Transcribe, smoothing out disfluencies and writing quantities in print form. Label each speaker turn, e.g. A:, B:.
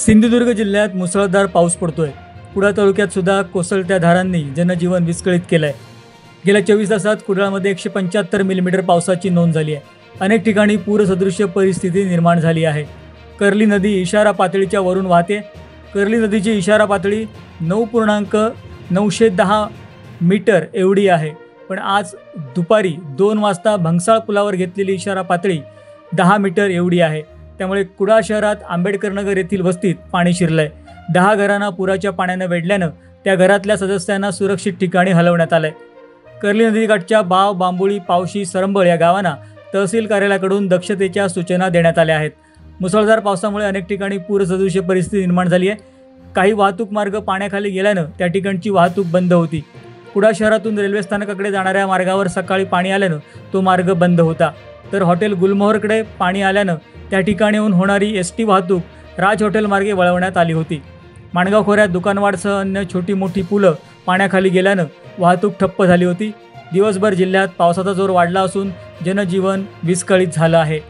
A: सिंधुदुर्ग जिल्ह्यात मुसळधार पाऊस पडतोय। कुडाळ तालुक्यात सुद्धा कोसळत्या धारांनी जनजीवन विस्कळीत केलंय। गेल्या 24 तासात कुडाळमध्ये 175 मिलीमीटर पावसाची नोंद झाली आहे। अनेक ठिकाणी पूरसदृश्य परिस्थिती निर्माण झाली आहे। कर्ली नदी इशारा पातळीच्या वरून वाहते। कर्ली नदीची इशारा पातळी 9.910 मीटर एवढी आहे। पण आज दुपारी 2 वाजता भंगसाळ पुलावर घेतलेली इशारा पातळी 10 मीटर एवढी आहे। त्यामुळे कुडाळ शहरात आंबेडकर नगर येथील वस्तीत पाणी शिरलंय। 10 घरांना पुराच्या पाण्याने वेढल्यानं त्या घरातल्या सदस्यांना सुरक्षित ठिकाणी हलवण्यात आलंय। कर्ली नदीकाठच्या बाव, बांबुळी, पावशी, सरंबळ या गावांना तहसील कार्यालयाकडून दक्षतेच्या सूचना देण्यात आल्या आहेत। मुसळधार पावसामुळे अनेक ठिकाणी पूरसदृश्य परिस्थिती निर्माण झाली आहे। काही वाहतूक मार्ग पाण्याखाली गेल्यानं त्या ठिकाणची वाहतूक बंद होती। कुडाळ शहरातून रेल्वे स्थानकाकडे जाणाऱ्या मार्गावर सकाळी पाणी आल्यानं तो मार्ग बंद होता। तर हॉटेल गुलमोहरकडे पाणी आल्यानं त्या ठिकाणीहून होणारी एसटी वाहतूक राज हॉटेल मार्गे वळवण्यात आली होती। माणगाव खोऱ्यात दुकानवाडसह अन्य छोटी मोठी पुलं पाण्याखाली गेल्यानं वाहतूक ठप्प झाली होती। दिवसभर जिल्ह्यात पावसाचा जोर वाढला असून जनजीवन विस्कळीत झालं आहे।